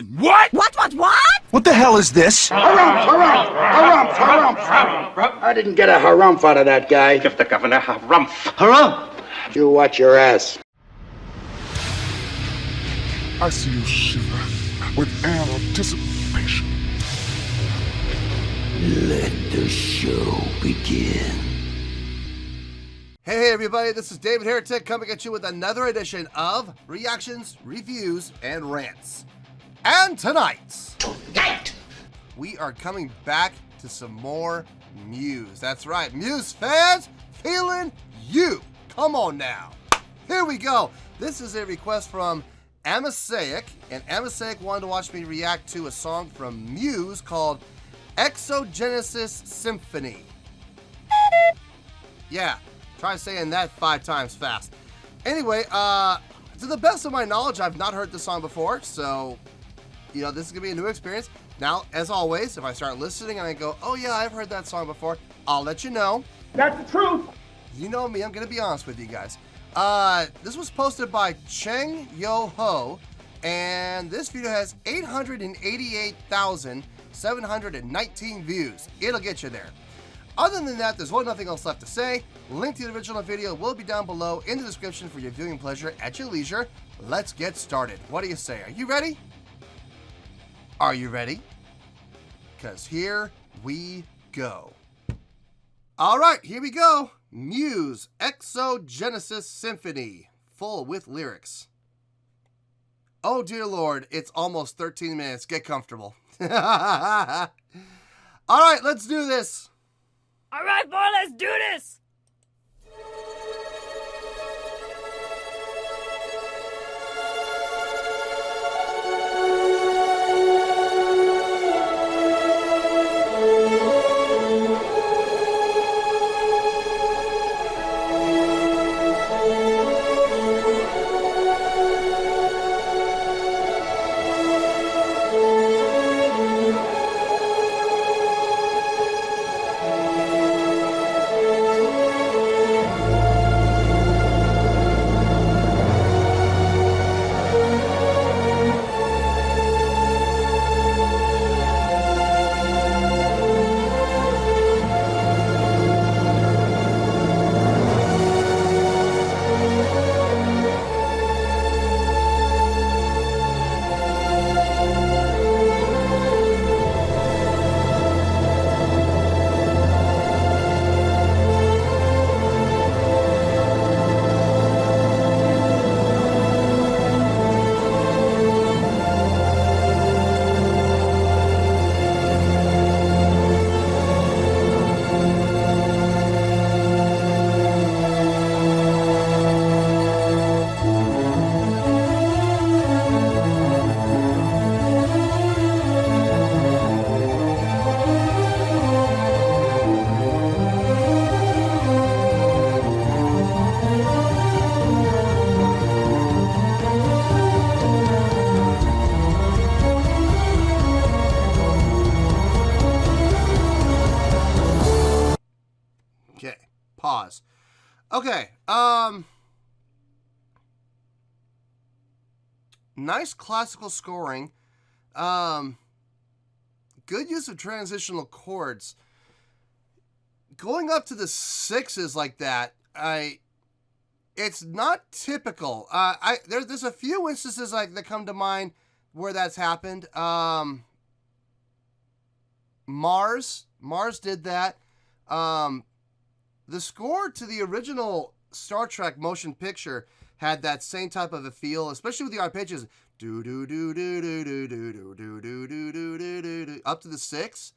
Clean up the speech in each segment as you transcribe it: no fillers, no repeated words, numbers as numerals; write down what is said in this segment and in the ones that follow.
What? What? What the hell is this? Harumph! I didn't get a harumph out of that guy. Give the governor harumph. Harumph! You watch your ass. I see you shiver with anticipation. Let the show begin. Hey everybody, this is David Heretic coming at you with another edition of Reactions, Reviews, and Rants. And tonight, we are coming back to some more Muse. That's right, Muse Fans FEELIN YOU. Come on now. Here we go. This is a request from Amasaic, and Amasaic wanted to watch me react to a song from Muse called Exogenesis Symphony. Yeah, try saying that 5 times fast. Anyway, to the best of my knowledge, I've not heard this song before, so, you know, this is going to be a new experience. Now, as always, if I start listening and I go, oh yeah, I've heard that song before, I'll let you know. That's the truth. You know me, I'm going to be honest with you guys. This was posted by Cheng Yo Ho, and this video has 888,719 views. It'll get you there. Other than that, there's nothing else left to say. Link to the original video will be down below in the description for your viewing pleasure at your leisure. Let's get started. What do you say? Are you ready? Are you ready? Because here we go. All right, here we go. Muse Exogenesis Symphony, full with lyrics. Oh dear Lord, it's almost 13 minutes. Get comfortable. All right, let's do this. All right, boy, let's do this. Pause. Okay, nice classical scoring. Good use of transitional chords. Going up to the 6s like that, it's not typical. There's a few instances that come to mind where that's happened. Mars did that. The score to the original Star Trek motion picture had that same type of a feel, especially with the arpeggios. Do do do do do do do do do do do do do do up to the 6.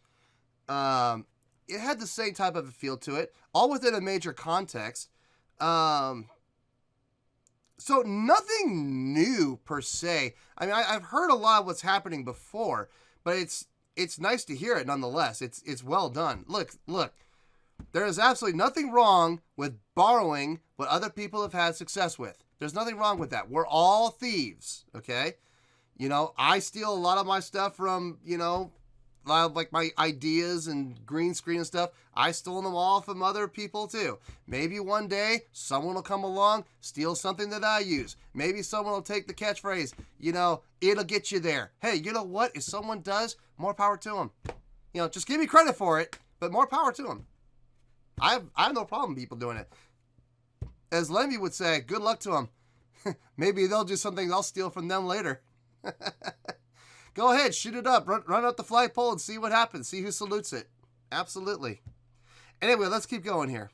It had the same type of a feel to it, all within a major context. So nothing new per se. I mean, I've heard a lot of what's happening before, but it's nice to hear it nonetheless. It's well done. Look. There is absolutely nothing wrong with borrowing what other people have had success with. There's nothing wrong with that. We're all thieves, okay? You know, I steal a lot of my stuff from, you know, like my ideas and green screen and stuff, I stole them all from other people too. Maybe one day someone will come along, steal something that I use. Maybe someone will take the catchphrase, you know, it'll get you there. Hey, you know what? If someone does, more power to them. You know, just give me credit for it, but more power to them. I have no problem people doing it. As Lemmy would say, good luck to them. Maybe they'll do something I'll steal from them later. Go ahead, shoot it up. Run up the flagpole and see what happens. See who salutes it. Absolutely. Anyway, let's keep going here.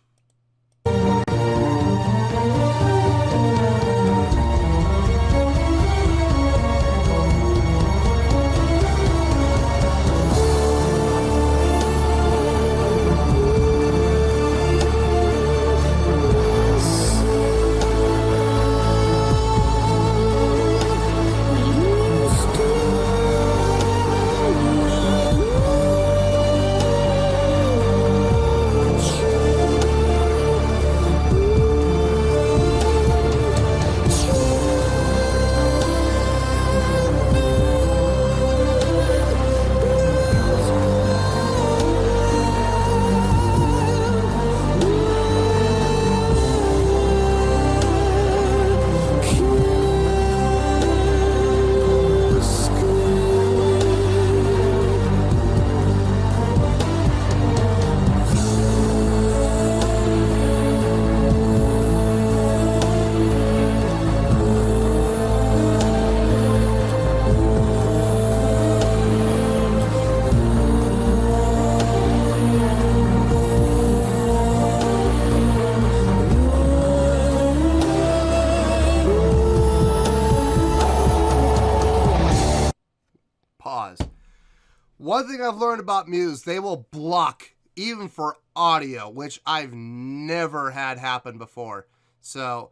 One thing I've learned about Muse, they will block even for audio, which I've never had happen before. So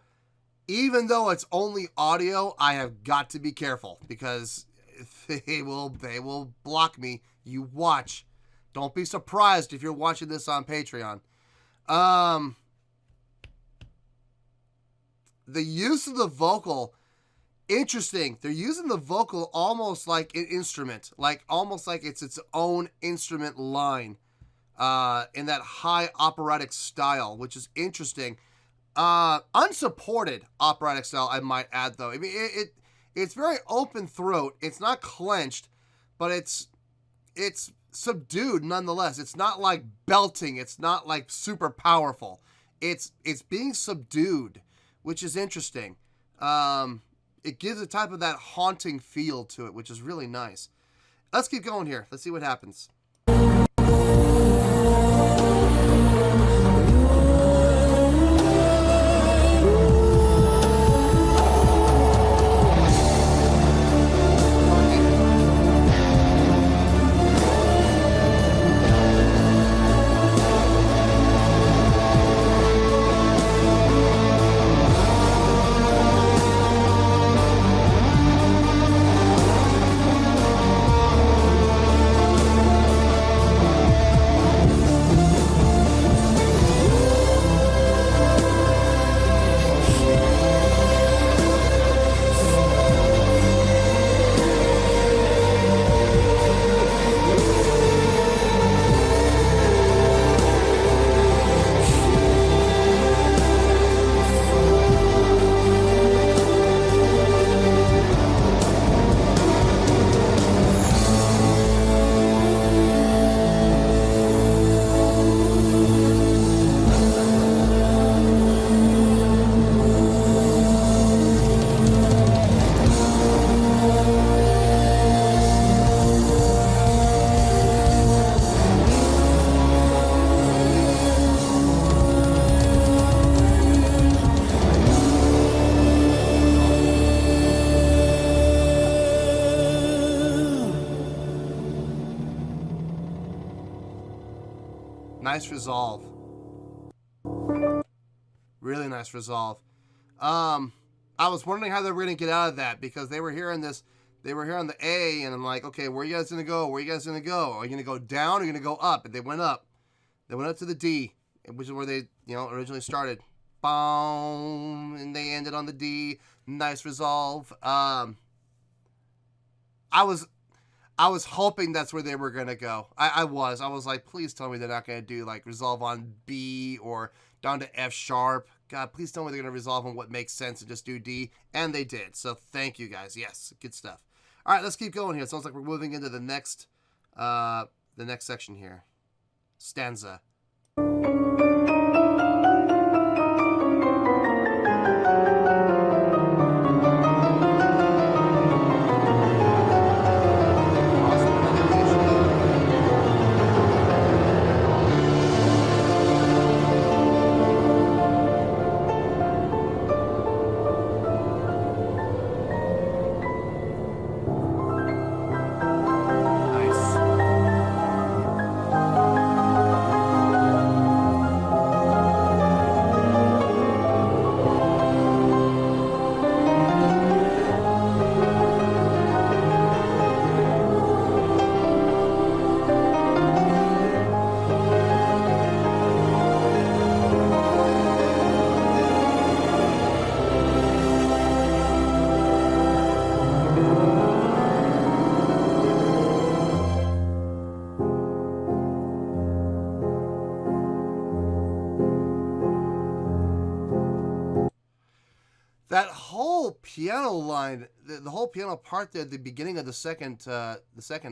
even though it's only audio, I have got to be careful because they will block me. You watch. Don't be surprised if you're watching this on Patreon. The use of the vocal, interesting. They're using the vocal almost like an instrument, like almost like it's its own instrument line, in that high operatic style, which is interesting. Unsupported operatic style, I might add, though. I mean, it's very open throat. It's not clenched, but it's subdued nonetheless. It's not like belting. It's not like super powerful. It's being subdued, which is interesting. It gives a type of that haunting feel to it, which is really nice. Let's keep going here. Let's see what happens. Nice resolve. Really nice resolve. I was wondering how they were going to get out of that because they were hearing this. They were here on the A, and I'm like, okay, where are you guys going to go? Where are you guys going to go? Are you going to go down or are you going to go up? And they went up. They went up to the D, which is where they, originally started. Boom, and they ended on the D. Nice resolve. I was I was hoping that's where they were going to go. I was like, please tell me they're not going to do like resolve on B or down to F sharp. God, please tell me they're going to resolve on what makes sense and just do D. And they did. So thank you guys. Yes, good stuff. All right, let's keep going here. It sounds like we're moving into the next section here. Stanza. That whole piano line, the whole piano part there at the beginning of the second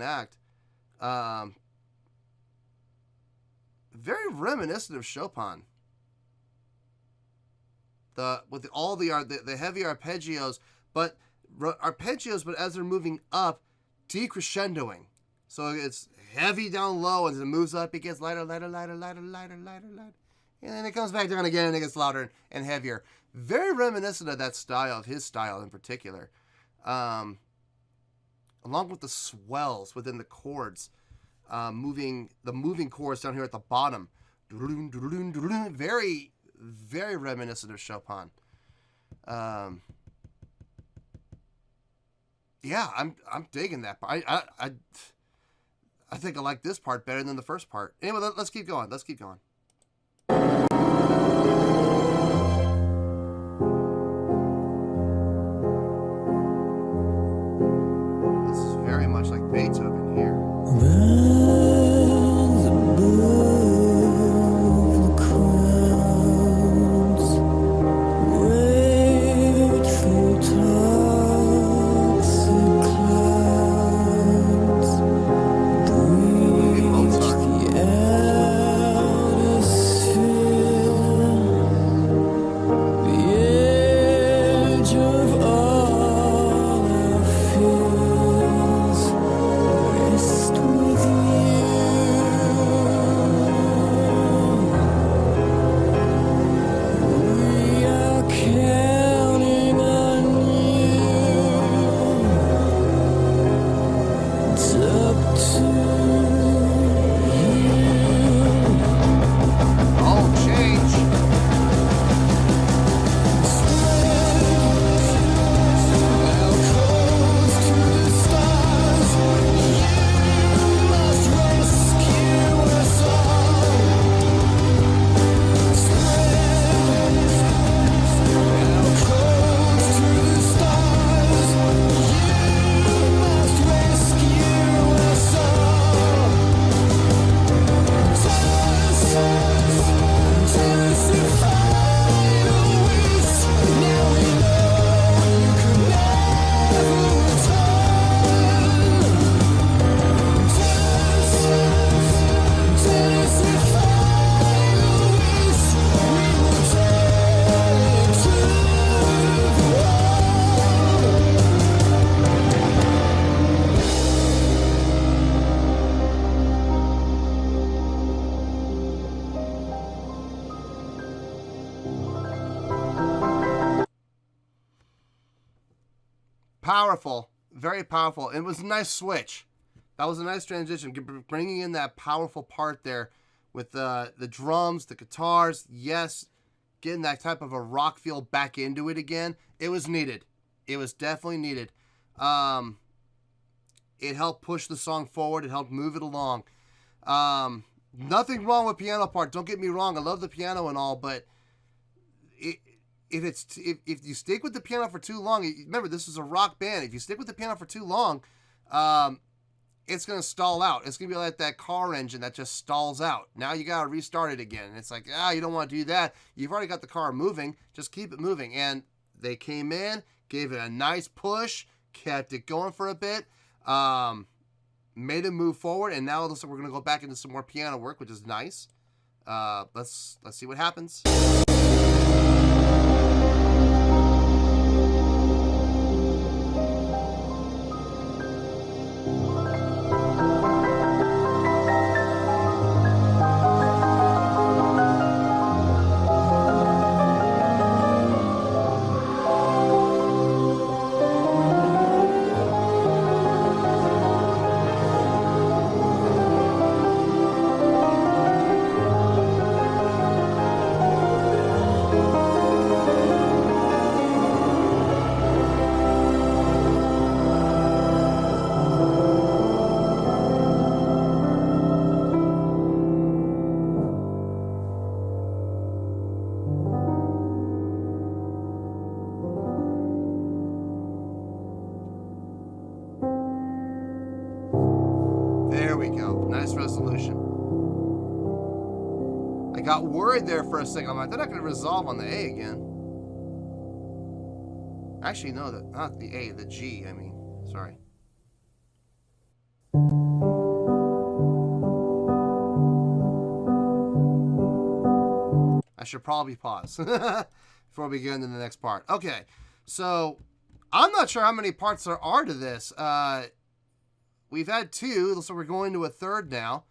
act, very reminiscent of Chopin. With all the heavy arpeggios, but as they're moving up, decrescendoing. So it's heavy down low, and as it moves up, it gets lighter, lighter, lighter, lighter, lighter, lighter, lighter. And then it comes back down again, and it gets louder and heavier. Very reminiscent of that style, of his style in particular. Along with the swells within the chords, moving chords down here at the bottom. Very, very reminiscent of Chopin. Yeah, I'm digging that. I think I like this part better than the first part. Anyway, let's keep going. Let's keep going. This is very much like Beethoven here. Powerful, very powerful. It was a nice switch. That was a nice transition, bringing in that powerful part there with the drums, the guitars. Yes, getting that type of a rock feel back into it again. It was needed. It was definitely needed. It helped push the song forward. It helped move it along. Nothing wrong with piano part. Don't get me wrong. I love the piano and all, but if you stick with the piano for too long, remember this is a rock band. If you stick with the piano for too long, it's going to stall out. It's going to be like that car engine that just stalls out. Now you got to restart it again. And it's like, you don't want to do that. You've already got the car moving. Just keep it moving. And they came in, gave it a nice push, kept it going for a bit, made it move forward, and now it looks like we're going to go back into some more piano work, which is nice. Let's see what happens. There we go. Nice resolution. I got worried there for a second. I'm like, they're not going to resolve on the A again. Actually, no, not the A, the G, I mean. Sorry. I should probably pause before we get into the next part. Okay, so I'm not sure how many parts there are to this. We've had two, so we're going to a third now.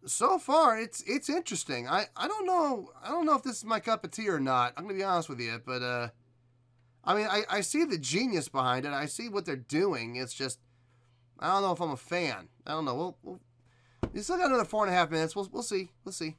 So far, it's interesting. I don't know if this is my cup of tea or not. I'm gonna be honest with you, but I mean, I see the genius behind it. I see what they're doing. It's just I don't know if I'm a fan. I don't know. We still got another 4.5 minutes. We'll see. We'll see.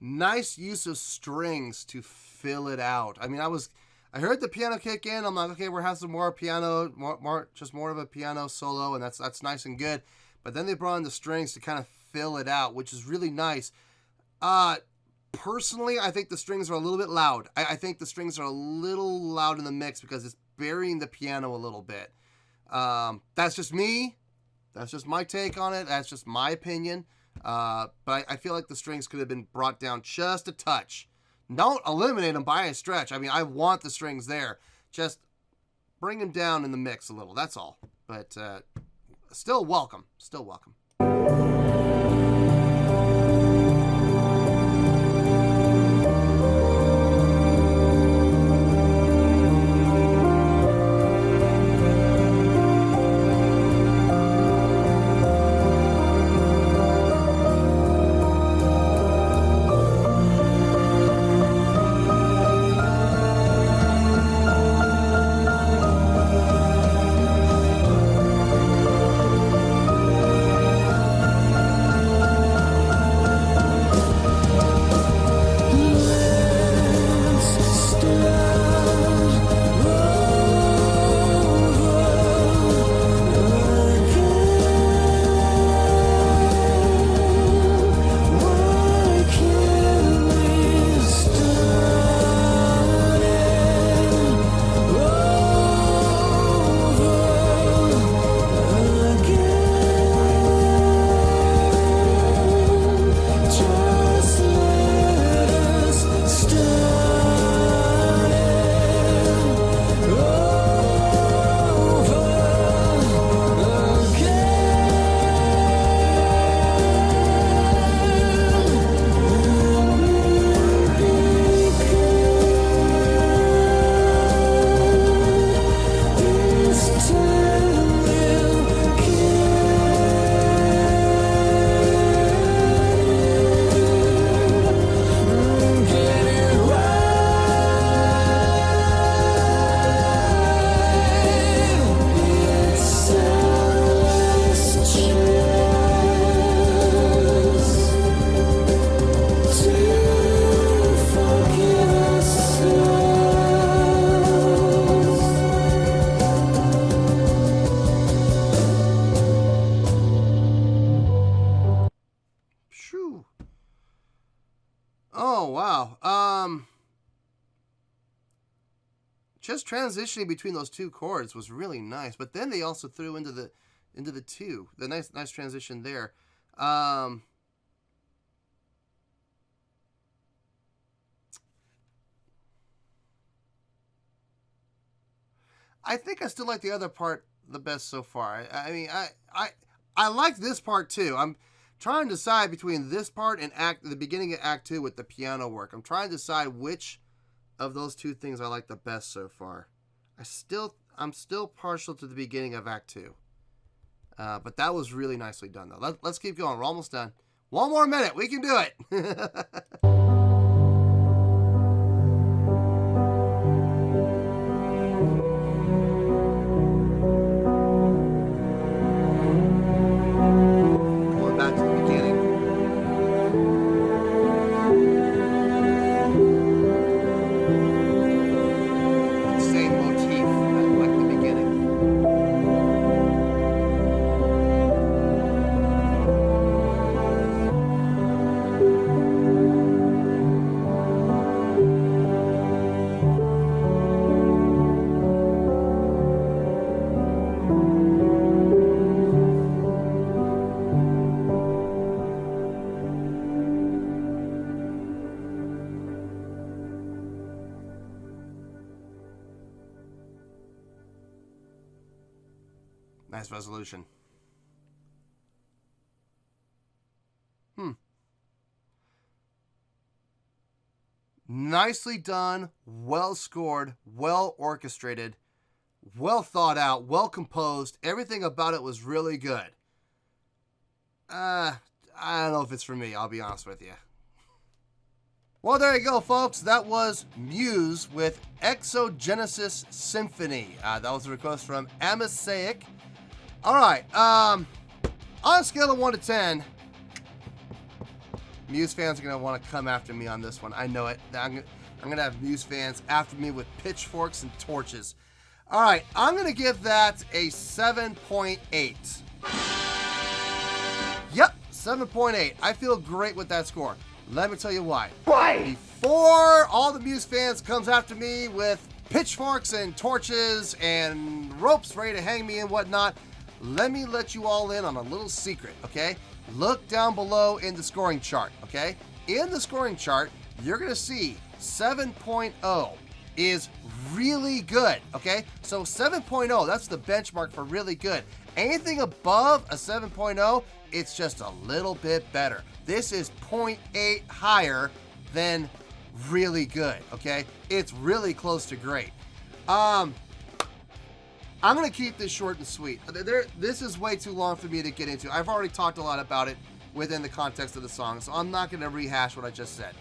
Nice use of strings to fill it out. I mean, I heard the piano kick in. I'm like, okay, we're having some more piano, more of a piano solo, and that's nice and good. But then they brought in the strings to kind of fill it out, which is really nice. Personally, I think the strings are a little bit loud. I think the strings are a little loud in the mix because it's burying the piano a little bit. That's just me. That's just my take on it. That's just my opinion. But I feel like the strings could have been brought down just a touch. Don't eliminate them by a stretch. I mean, I want the strings there. Just bring them down in the mix a little. That's all. But still welcome. Still welcome. Shoo. Oh, wow. Just transitioning between those two chords was really nice. But then they also threw into the two. The nice transition there. I think I still like the other part the best so far. I mean, I like this part too. I'm trying to decide between this part and the beginning of Act 2 with the piano work. I'm trying to decide which of those two things I like the best so far. I'm still partial to the beginning of Act 2. But that was really nicely done though. Let's keep going. We're almost done. One more minute. We can do it. Nice resolution. Nicely done, well scored, well orchestrated, well thought out, well composed. Everything about it was really good. I don't know if it's for me, I'll be honest with you. Well, there you go, folks. That was Muse with Exogenesis Symphony. That was a request from Amasaic. All right, on a scale of 1 to 10, Muse fans are going to want to come after me on this one. I know it. I'm going to have Muse fans after me with pitchforks and torches. All right, I'm going to give that a 7.8. Yep, 7.8. I feel great with that score. Let me tell you why. Why? Before all the Muse fans comes after me with pitchforks and torches and ropes ready to hang me and whatnot, let me let you all in on a little secret, okay? Look down below in the scoring chart, okay? In the scoring chart, you're going to see 7.0 is really good, okay? So 7.0, that's the benchmark for really good. Anything above a 7.0, it's just a little bit better. This is 0.8 higher than really good, okay? It's really close to great. I'm going to keep this short and sweet. This is way too long for me to get into. I've already talked a lot about it within the context of the song, so I'm not going to rehash what I just said.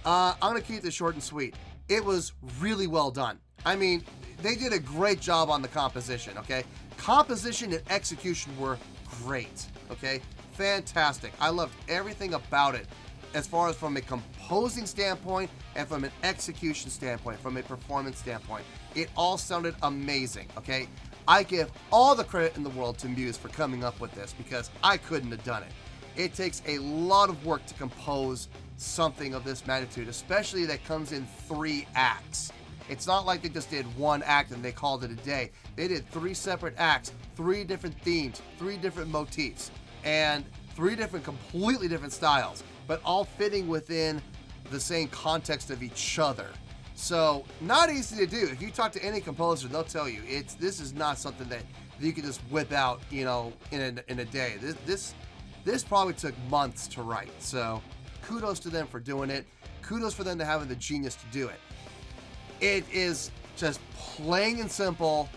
I'm going to keep this short and sweet. It was really well done. I mean, they did a great job on the composition, okay? Composition and execution were great, okay? Fantastic. I loved everything about it as far as from a composing standpoint and from an execution standpoint, from a performance standpoint. It all sounded amazing, okay? I give all the credit in the world to Muse for coming up with this because I couldn't have done it. It takes a lot of work to compose something of this magnitude, especially that comes in 3 acts. It's not like they just did 1 act and they called it a day. They did 3 separate acts, 3 different themes, 3 different motifs, and 3 different completely different styles, but all fitting within the same context of each other. So, not easy to do. If you talk to any composer, they'll tell you this is not something that you can just whip out, you know, in a day. This probably took months to write. So, kudos to them for doing it. Kudos for them to having the genius to do it. It is just plain and simple,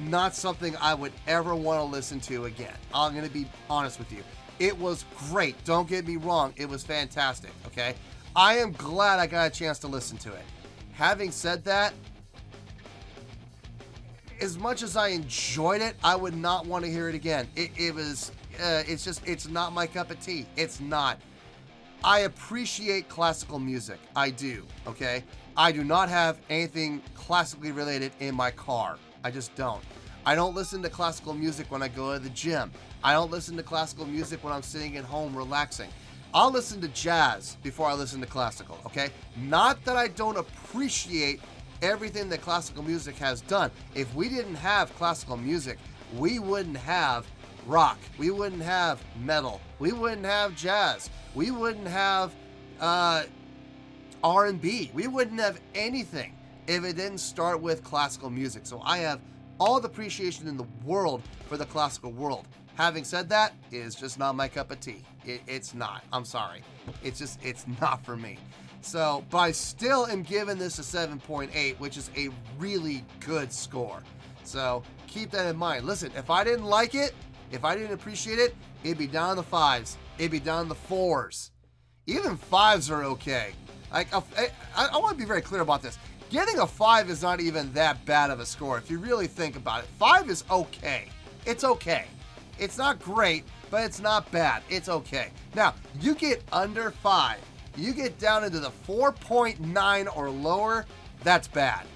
not something I would ever want to listen to again. I'm going to be honest with you. It was great. Don't get me wrong. It was fantastic, okay? I am glad I got a chance to listen to it. Having said that, as much as I enjoyed it, I would not want to hear it again. It's not my cup of tea. It's not. I appreciate classical music. I do, okay? I do not have anything classically related in my car. I just don't. I don't listen to classical music when I go to the gym. I don't listen to classical music when I'm sitting at home relaxing. I'll listen to jazz before I listen to classical, okay? Not that I don't appreciate everything that classical music has done. If we didn't have classical music, we wouldn't have rock. We wouldn't have metal. We wouldn't have jazz. We wouldn't have R&B. We wouldn't have anything if it didn't start with classical music. So I have all the appreciation in the world for the classical world. Having said that, it is just not my cup of tea. It's not. I'm sorry. It's not for me. So, but I still am giving this a 7.8, which is a really good score. So keep that in mind. Listen, if I didn't like it, if I didn't appreciate it, it'd be down the 5s. It'd be down the 4s. Even 5s are okay. Like, I want to be very clear about this. Getting a 5 is not even that bad of a score if you really think about it. 5 is okay. It's okay. It's not great, but it's not bad. It's okay. Now, you get under 5, you get down into the 4.9 or lower, that's bad.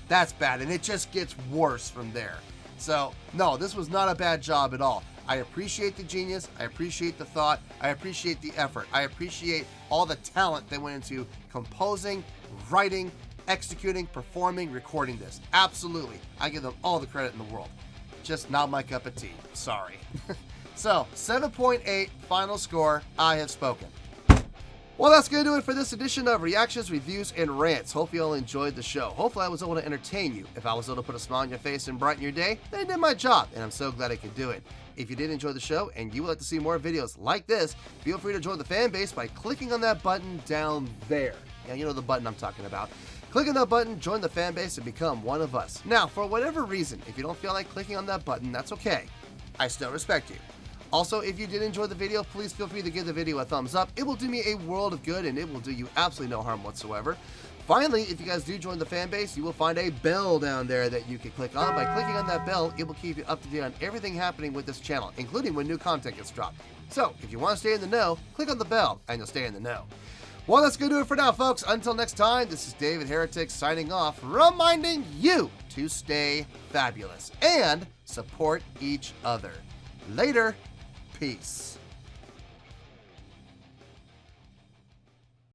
That's bad, and it just gets worse from there. So, no, this was not a bad job at all. I appreciate the genius, I appreciate the thought, I appreciate the effort, I appreciate all the talent that went into composing, writing, executing, performing, recording this. Absolutely. I give them all the credit in the world. Just not my cup of tea. Sorry. So, 7.8 final score. I have spoken. Well, that's going to do it for this edition of Reactions, Reviews, and Rants. Hope you all enjoyed the show. Hopefully I was able to entertain you. If I was able to put a smile on your face and brighten your day, then I did my job, and I'm so glad I could do it. If you did enjoy the show and you would like to see more videos like this, feel free to join the fan base by clicking on that button down there. Yeah, you know the button I'm talking about. Click on that button, join the fan base, and become one of us. Now, for whatever reason, if you don't feel like clicking on that button, that's okay. I still respect you. Also, if you did enjoy the video, please feel free to give the video a thumbs up. It will do me a world of good, and it will do you absolutely no harm whatsoever. Finally, if you guys do join the fan base, you will find a bell down there that you can click on. By clicking on that bell, it will keep you up to date on everything happening with this channel, including when new content gets dropped. So, if you want to stay in the know, click on the bell, and you'll stay in the know. Well, that's going to do it for now, folks. Until next time, this is David Heretic signing off, reminding you to stay fabulous and support each other. Later. Peace.